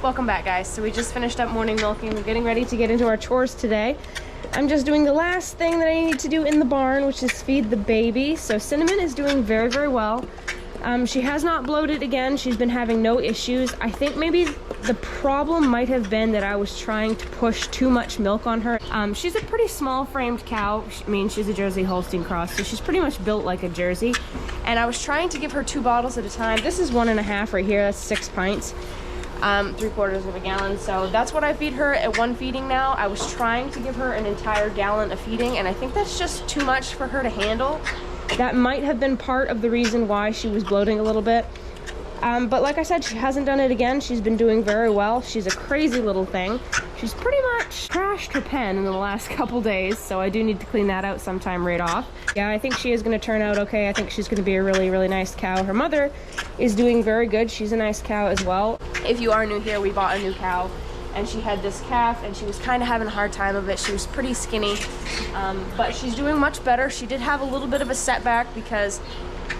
Welcome back, guys. So we just finished up morning milking. We're getting ready to get into our chores today. I'm just doing the last thing that I need to do in the barn, which is feed the baby. So Cinnamon is doing very, very well. She has not bloated again. She's been having no issues. I think maybe the problem might have been that I was trying to push too much milk on her. She's a pretty small framed cow. I mean, she's a Jersey Holstein cross, so she's pretty much built like a Jersey. And I was trying to give her 2 bottles at a time. This is 1.5 right here. That's 6 pints. 3/4 of a gallon. So that's what I feed her at one feeding now. I was trying to give her an entire gallon of feeding, and I think that's just too much for her to handle. That might have been part of the reason why she was bloating a little bit. But like I said, she hasn't done it again. She's been doing very well. She's a crazy little thing. She's pretty much trashed her pen in the last couple days, so I do need to clean that out sometime right off. Yeah, I think she is going to turn out okay. I think she's going to be a really, really nice cow. Her mother is doing very good. She's a nice cow as well. If you are new here, we bought a new cow, and she had this calf, and she was kind of having a hard time of it. She was pretty skinny, but she's doing much better. She did have a little bit of a setback because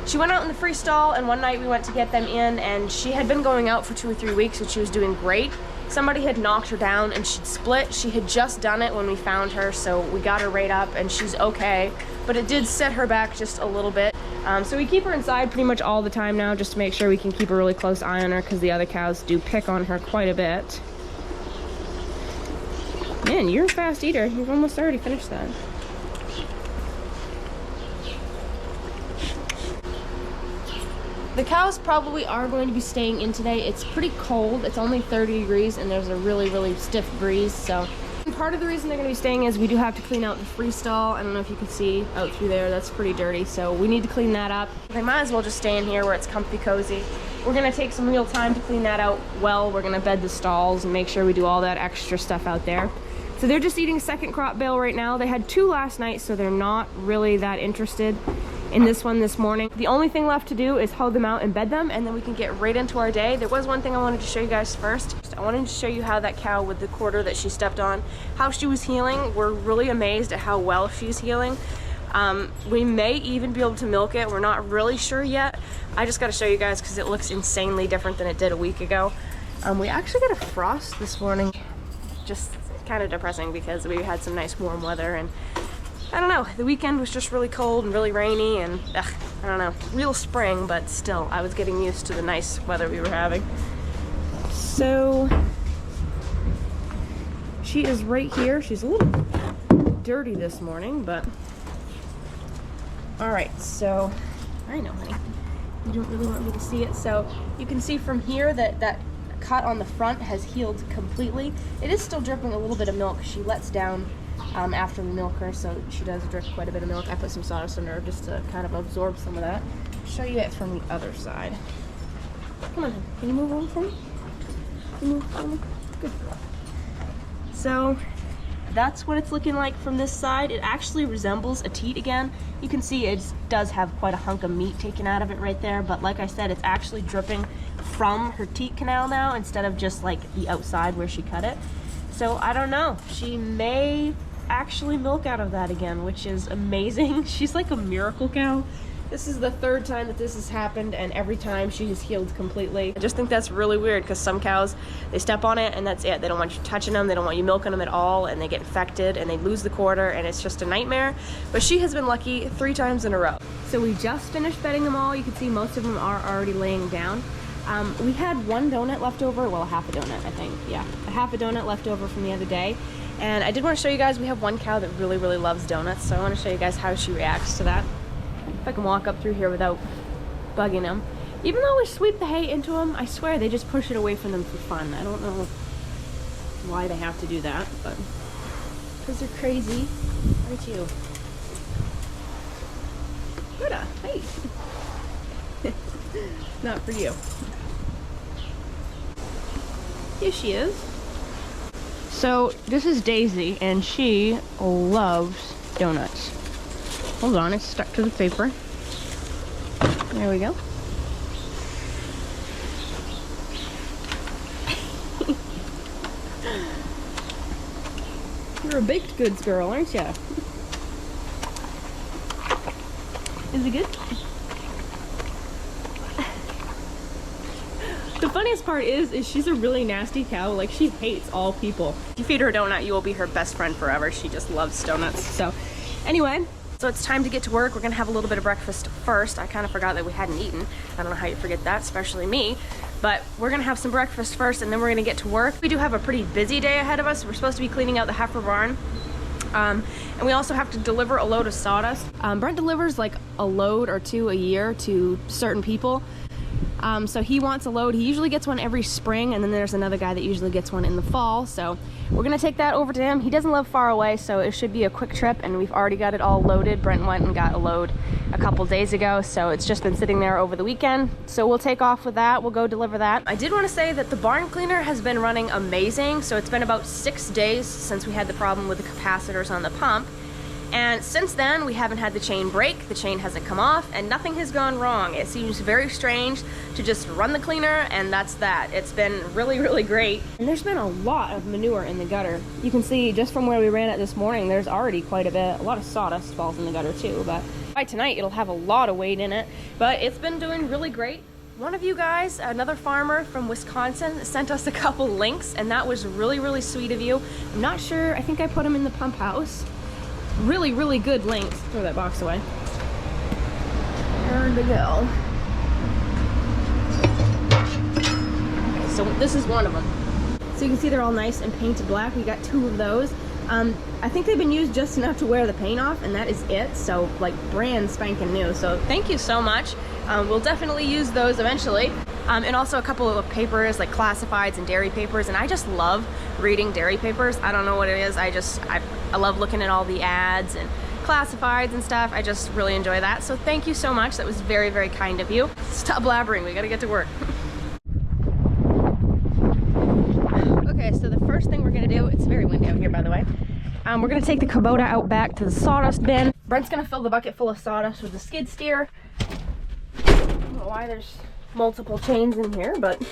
she went out in the free stall, and one night we went to get them in, and she had been going out for 2 or 3 weeks, and she was doing great. Somebody had knocked her down and she'd split. She had just done it when we found her, so we got her right up and she's okay, but it did set her back just a little bit. So we keep her inside pretty much all the time now, just to make sure we can keep a really close eye on her, because the other cows do pick on her quite a bit. Man, you're a fast eater. You've almost already finished that. The cows probably are going to be staying in today. It's pretty cold. It's only 30 degrees and there's a really, really stiff breeze. So part of the reason they're going to be staying is we do have to clean out the free stall. I don't know if you can see out through there. That's pretty dirty. So we need to clean that up. They might as well just stay in here where it's comfy cozy. We're going to take some real time to clean that out well. We're going to bed the stalls and make sure we do all that extra stuff out there. So they're just eating second crop bale right now. They had 2 last night, so they're not really that interested in this one this morning. The only thing left to do is hoe them out and bed them, and then we can get right into our day. There was one thing I wanted to show you guys first. I wanted to show you how that cow with the quarter that she stepped on, how she was healing. We're really amazed at how well she's healing. We may even be able to milk it. We're not really sure yet. I just got to show you guys because it looks insanely different than it did a week ago. We actually got a frost this morning. Just kind of depressing because we had some nice warm weather, and I don't know, the weekend was just really cold and really rainy, and I don't know, real spring, but still I was getting used to the nice weather we were having. So she is right here. She's a little dirty this morning, but all right. So I know, honey, you don't really want me to see it. So you can see from here that that cut on the front has healed completely. It is still dripping a little bit of milk. She lets down after we milk her, so she does drip quite a bit of milk. I put some sawdust under her just to kind of absorb some of that. I'll show you it from the other side. Come on, can you move on for me? Can you move on? Good. So that's what it's looking like from this side. It actually resembles a teat again. You can see it does have quite a hunk of meat taken out of it right there, but like I said, it's actually dripping from her teat canal now instead of just like the outside where she cut it. So I don't know, she may actually milk out of that again, which is amazing. She's like a miracle cow. This is the 3rd time that this has happened, and every time she has healed completely. I just think that's really weird because some cows, they step on it and that's it. They don't want you touching them, they don't want you milking them at all, and they get infected and they lose the quarter, and it's just a nightmare. But she has been lucky 3 times in a row. So we just finished bedding them all. You can see most of them are already laying down. We had 1 donut left over, well, half a donut, I think. Yeah, a half a donut left over from the other day. And I did want to show you guys, we have one cow that really, really loves donuts, so I want to show you guys how she reacts to that. If I can walk up through here without bugging them. Even though we sweep the hay into them, I swear they just push it away from them for fun. I don't know why they have to do that, but because they're crazy, aren't you? Good, hey. Not for you. Here she is. So this is Daisy, and she loves donuts. Hold on, it's stuck to the paper. There we go. You're a baked goods girl, aren't you? Is it good? The funniest part is she's a really nasty cow. Like, she hates all people. If you feed her a donut, you will be her best friend forever. She just loves donuts. So anyway, so it's time to get to work. We're gonna have a little bit of breakfast first. I kind of forgot that we hadn't eaten. I don't know how you forget that, especially me. But we're gonna have some breakfast first and then we're gonna get to work. We do have a pretty busy day ahead of us. We're supposed to be cleaning out the heifer barn. And we also have to deliver a load of sawdust. Brent delivers like a load or two a year to certain people. So he wants a load. He usually gets one every spring, and then there's another guy that usually gets one in the fall. So we're gonna take that over to him. He doesn't live far away, so it should be a quick trip, and we've already got it all loaded. Brent went and got a load a couple days ago, so it's just been sitting there over the weekend. So we'll take off with that. We'll go deliver that. I did want to say that the barn cleaner has been running amazing. So it's been about 6 days since we had the problem with the capacitors on the pump. And since then, we haven't had the chain break, the chain hasn't come off, and nothing has gone wrong. It seems very strange to just run the cleaner, and that's that. It's been really, really great. And there's been a lot of manure in the gutter. You can see just from where we ran it this morning, there's already quite a bit. A lot of sawdust falls in the gutter too, but by tonight, it'll have a lot of weight in it. But it's been doing really great. One of you guys, another farmer from Wisconsin, sent us a couple links, and that was really, really sweet of you. I'm not sure, I think I put them in the pump house. Really, really good links. Throw that box away. There we go. Okay, so this is one of them. So you can see they're all nice and painted black. We got 2 of those. I think they've been used just enough to wear the paint off, and that is it. So like brand spanking new. So thank you so much. We'll definitely use those eventually. And also a couple of papers like classifieds and dairy papers, and I just love reading dairy papers. I don't know what it is. I love looking at all the ads and classifieds and stuff. I just really enjoy that. So thank you so much. That was very, very kind of you. Stop blabbering. We gotta get to work. Okay, so the first thing we're gonna do, it's very windy out here by the way. We're gonna take the Kubota out back to the sawdust bin. Brent's gonna fill the bucket full of sawdust with the skid steer. I don't know why there's multiple chains in here, but he's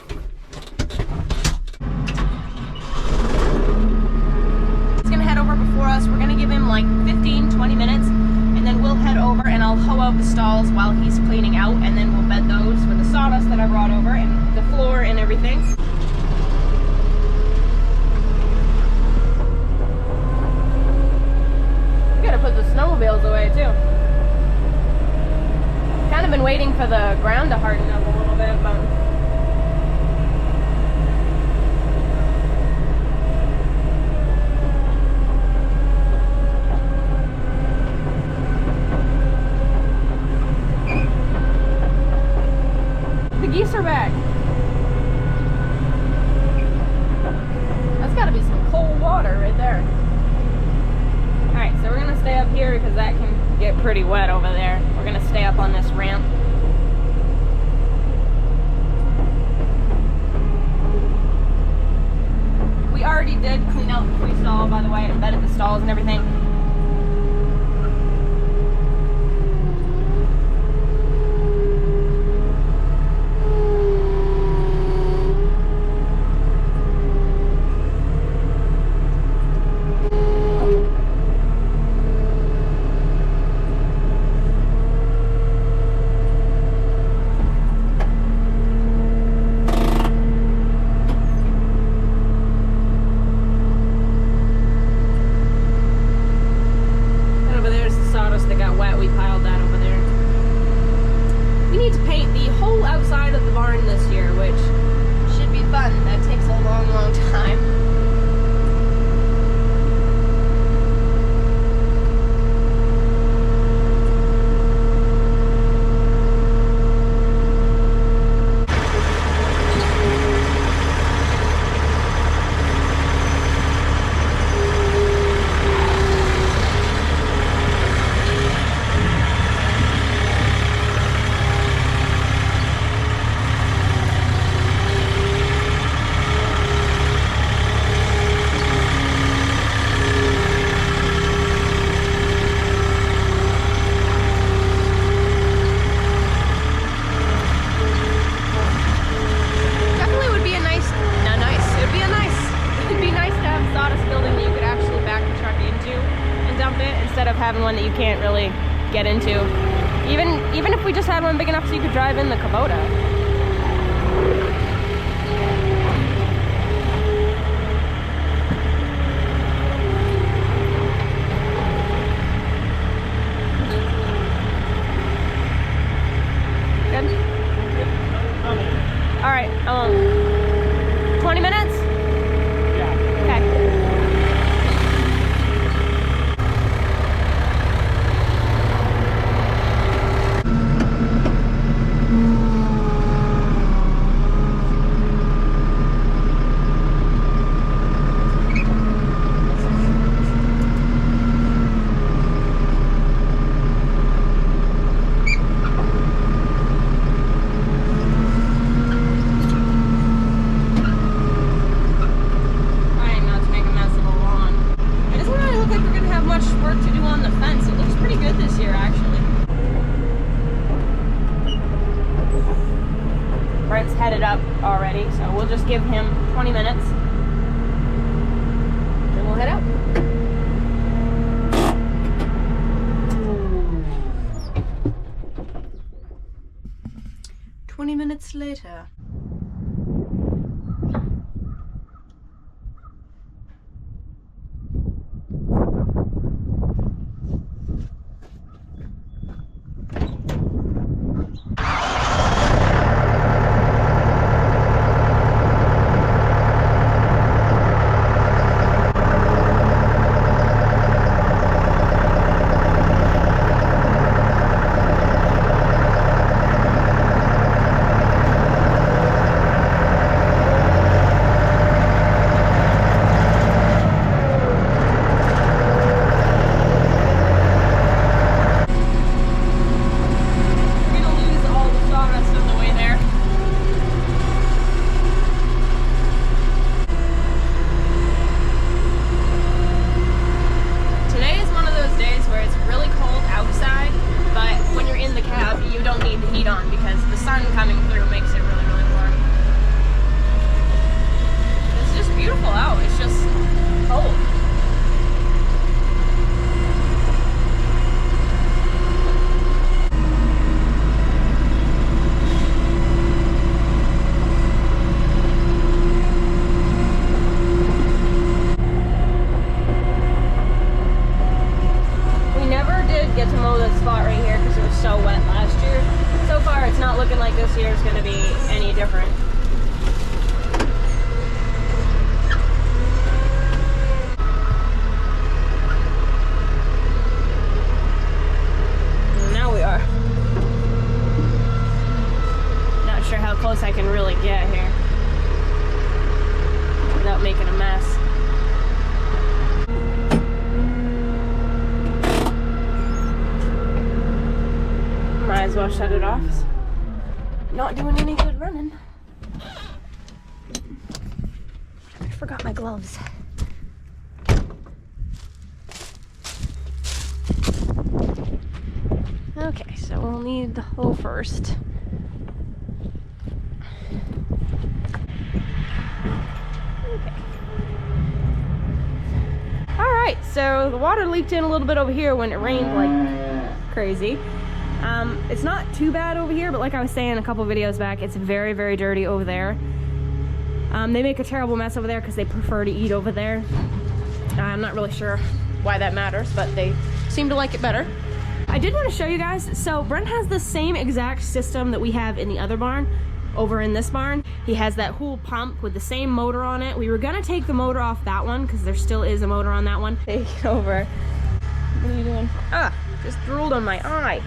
gonna head over before us. We're gonna give him like 15-20 minutes, and then we'll head over and I'll hoe out the stalls while he's cleaning out, and then we'll bed those with the sawdust that I brought over and the floor and everything. We gotta put the snowmobiles away too. Kind of been waiting for the ground to harden up a little bit, but the geese are back. That's got to be some cold water right there. Alright, so we're going to stay up here because that can get pretty wet over there. We're going to stay up on this ramp. We already did clean out the free stall, by the way, and bedded the stalls and everything. Having one that you can't really get into. Even if we just had one big enough so you could drive in the Kubota. ready, so we'll just give him 20 minutes. Then we'll head out. 20 minutes later. This year is going to be any different. Now we are. Not sure how close I can really get here without making a mess. Might as well shut it off. Not doing any good running. I forgot my gloves. Okay, so we'll need the hoe first. Okay. Alright, so the water leaked in a little bit over here when it rained like crazy. It's not too bad over here, but like I was saying a couple videos back, it's very, very dirty over there. They make a terrible mess over there because they prefer to eat over there. I'm not really sure why that matters, but they seem to like it better. I did want to show you guys, so Brent has the same exact system that we have in the other barn over in this barn. He has that Hool pump with the same motor on it. We were gonna take the motor off that one because there still is a motor on that one. Take it over. What are you doing? Ah, just drooled on my eye.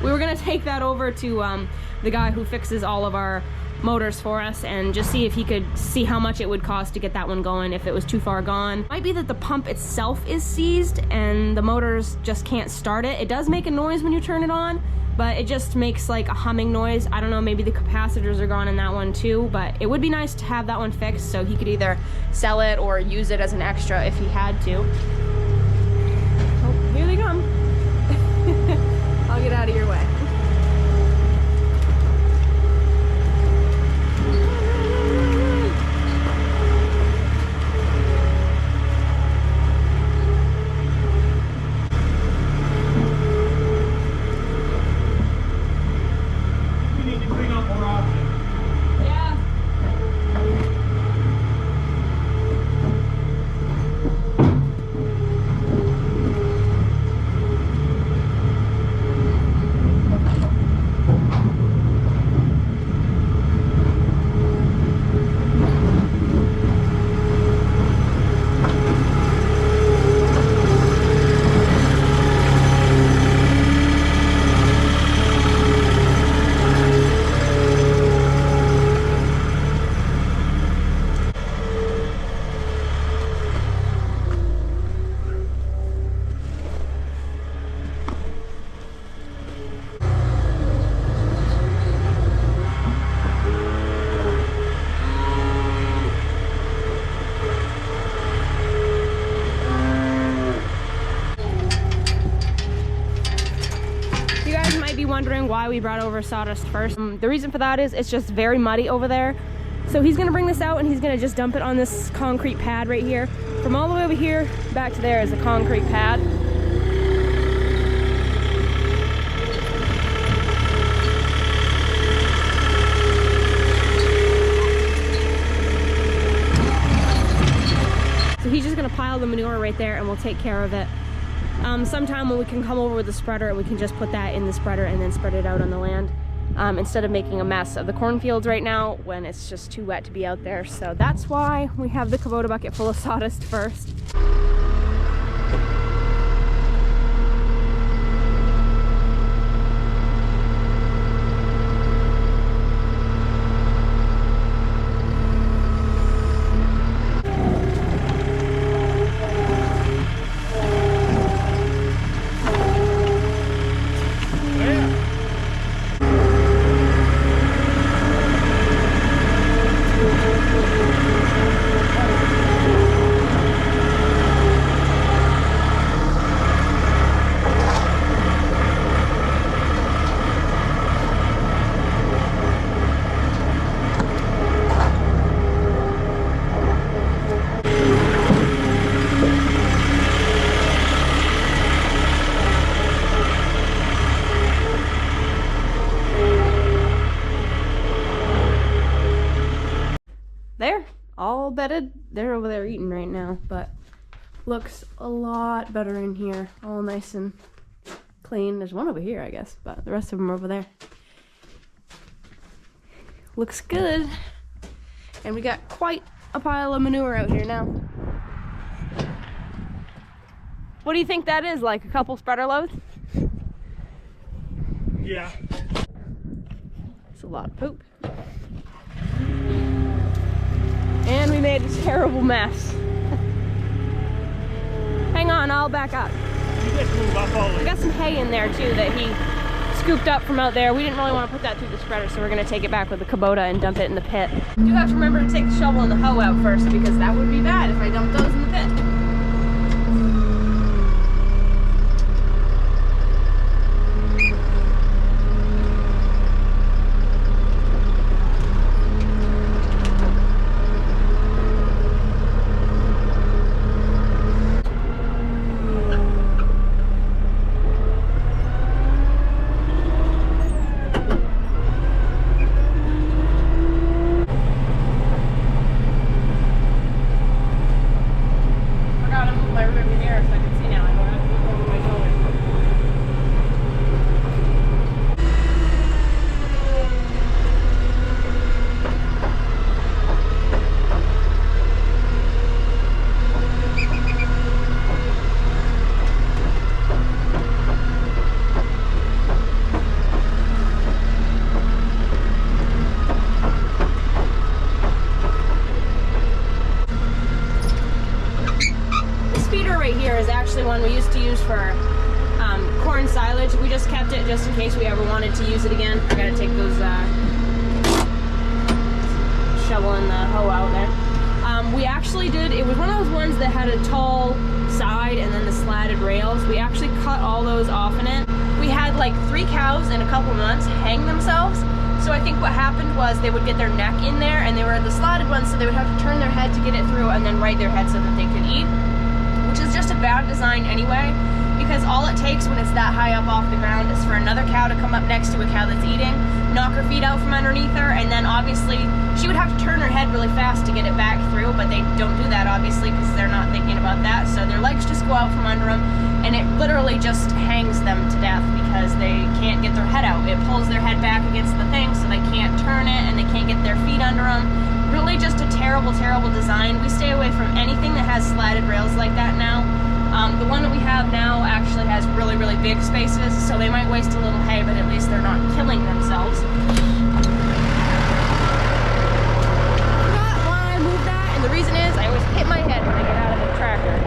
We were gonna take that over to the guy who fixes all of our motors for us and just see if he could see how much it would cost to get that one going if it was too far gone. Might be that the pump itself is seized and the motors just can't start it. It does make a noise when you turn it on, but it just makes like a humming noise. I don't know, maybe the capacitors are gone in that one too, but it would be nice to have that one fixed so he could either sell it or use it as an extra if he had to. Oh, here they come. I'll get out of your way. We need to clean up more often. Yeah. Wondering why we brought over sawdust first. The reason for that is it's just very muddy over there, So he's gonna bring this out and he's gonna just dump it on this concrete pad right here. From all the way over here back to there is a concrete pad. So he's just gonna pile the manure right there and we'll take care of it. Sometime when we can come over with the spreader and we can just put that in the spreader and then spread it out on the land. Instead of making a mess of the cornfields right now when it's just too wet to be out there. So that's why we have the Kubota bucket full of sawdust first. There, all bedded. They're over there eating right now, but looks a lot better in here. All nice and clean. There's one over here, I guess, but the rest of them are over there. Looks good. And we got quite a pile of manure out here now. What do you think that is, like a couple spreader loads? Yeah. It's a lot of poop. And we made a terrible mess. Hang on, I'll back up. You just move up all the We way. got some hay in there too that he scooped up from out there. We didn't really want to put that through the spreader, so we're gonna take it back with the Kubota and dump it in the pit. You do have to remember to take the shovel and the hoe out first, because that would be bad if I dumped those in the pit. One we used to use for corn silage. We just kept it just in case we ever wanted to use it again. I gotta take those shovel and the hoe out there. We actually did, it was one of those ones that had a tall side and then the slatted rails. We actually cut all those off in it. We had like 3 cows in a couple months hang themselves. So I think what happened was they would get their neck in there and they were the slatted ones, so they would have to turn their head to get it through and then right their head so that they could eat. Which is just a bad design anyway, because all it takes when it's that high up off the ground is for another cow to come up next to a cow that's eating, knock her feet out from underneath her, and then obviously she would have to turn her head really fast to get it back through, but they don't do that obviously because they're not thinking about that, so their legs just go out from under them, and it literally just hangs them to death because they can't get their head out. It pulls their head back against the thing so they can't turn it and they can't get their feet under them. Really just a terrible, terrible design. We stay away from anything that has slatted rails like that now. The one that we have now actually has really, really big spaces, so they might waste a little hay, but at least they're not killing themselves. I forgot why I moved that, and the reason is I always hit my head when I get out of the tractor.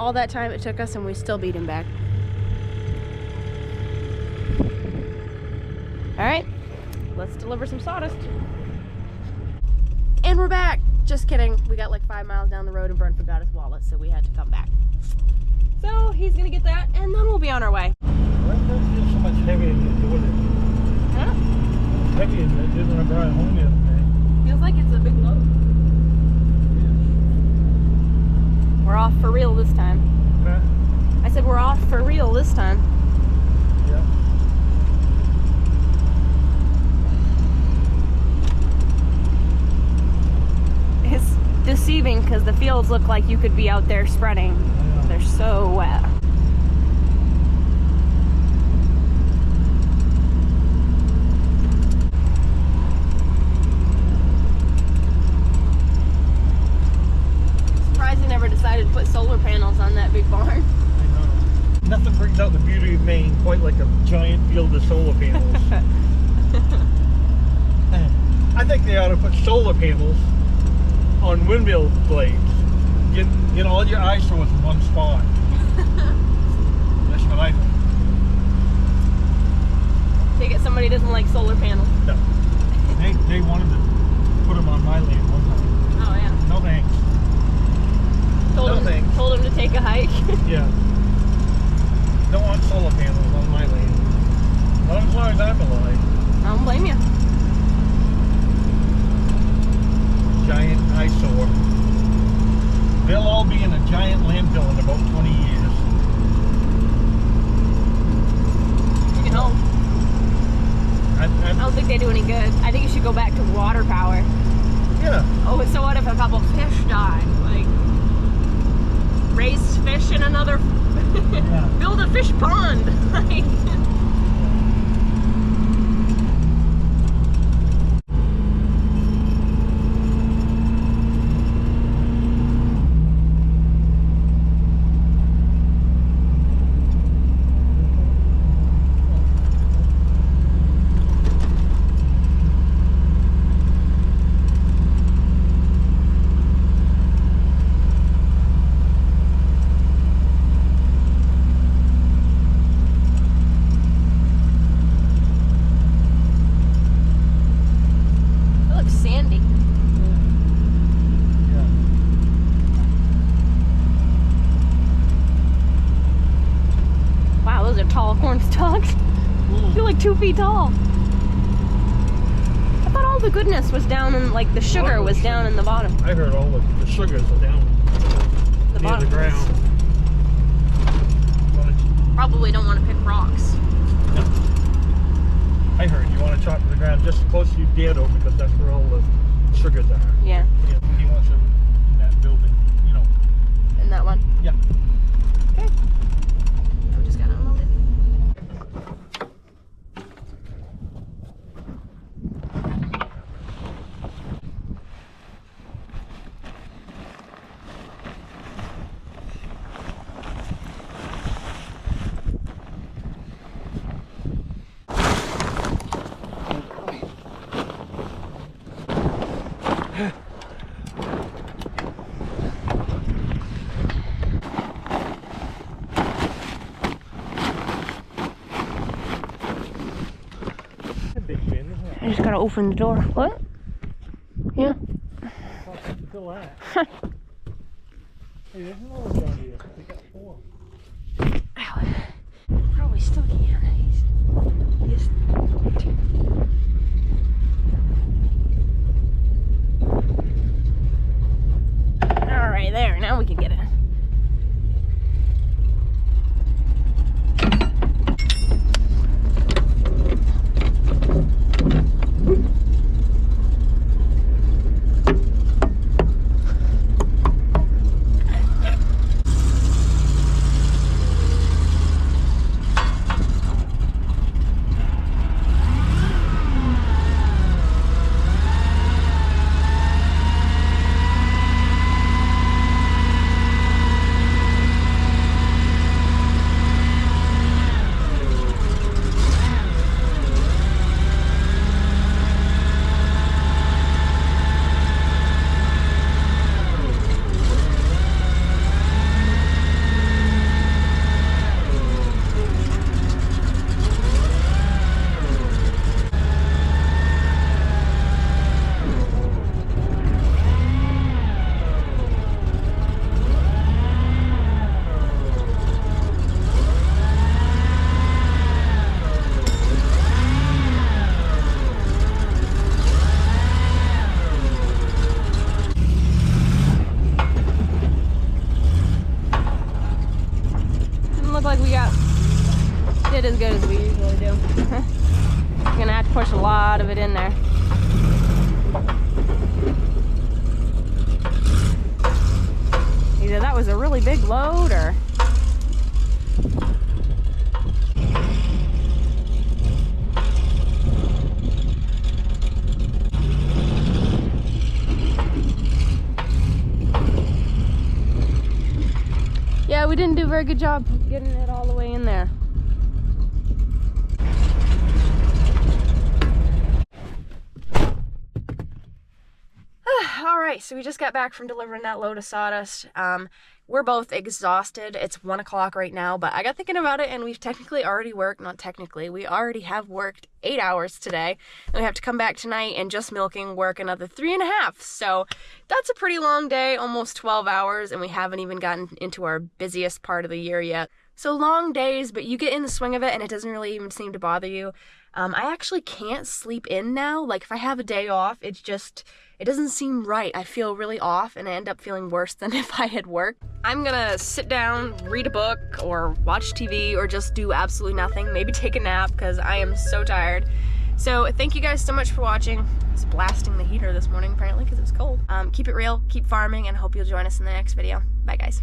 all that time it took us, and we still beat him back. All right, let's deliver some sawdust. And we're back. Just kidding. We got like 5 miles down the road and Brent forgot his wallet, so we had to come back. So he's gonna get that, and then we'll be on our way. Why does it feel so much heavier than doing it? Huh? It's heavier than it did when I brought it home the other day. Feels like it's a big load. We're off for real this time. Huh? I said we're off for real this time. Yeah. It's deceiving because the fields look like you could be out there spreading. They're so wet. Surprised they never decided to put solar panels on that big barn. I know. Nothing brings out the beauty of Maine quite like a giant field of solar panels. I think they ought to put solar panels on windmill blades. Get all your ice source in one spot. That's what I think. Take it somebody doesn't like solar panels. No. They wanted to put them on my land one time. Oh yeah. No thanks. Told him to take a hike. Yeah. Don't want solar panels on my land. Not as long as I'm alive. I don't blame you. Giant eyesore. They'll all be in a giant landfill in about 20 years. You can hope. I don't think they do any good. I think you should go back to water power. Yeah. Oh, so what if a couple fish die? Like, raise fish in another... Yeah. Build a fish pond. Like... Tall corn stalks. You're like 2 feet tall. I thought all the goodness was down in, like, the sugar was down in the bottom. I heard all the sugars are down The near bottom. the ground. Probably don't want to pick rocks. No. I heard you want to chop to the ground just as close as you dare to, because that's where all the sugars are. Yeah. Yeah, he wants them in that building, you know. In that one. Yeah. Okay. We just got unloaded. I just gotta open the door. What? Yeah. Still that. Hey, there's another down here. They got 4. Ow. Probably still can. Yes. Alright, there. Now we can get it. did as good as we usually do. We're gonna have to push a lot of it in there. Either that was a really big load or... Yeah, we didn't do a very good job getting it all the way in there. All right, so we just got back from delivering that load of sawdust. We're both exhausted. It's 1 o'clock right now, but I got thinking about it, and we've technically already worked, not technically, we already have worked 8 hours today, and we have to come back tonight and just milking work another 3.5. So that's a pretty long day, almost 12 hours, and we haven't even gotten into our busiest part of the year yet. So long days, but you get in the swing of it, and it doesn't really even seem to bother you. I actually can't sleep in now. Like, if I have a day off, it doesn't seem right. I feel really off, and I end up feeling worse than if I had worked. I'm gonna sit down, read a book, or watch TV, or just do absolutely nothing. Maybe take a nap, because I am so tired. So thank you guys so much for watching. I was blasting the heater this morning, apparently, because it was cold. Keep it real, keep farming, and I hope you'll join us in the next video. Bye, guys.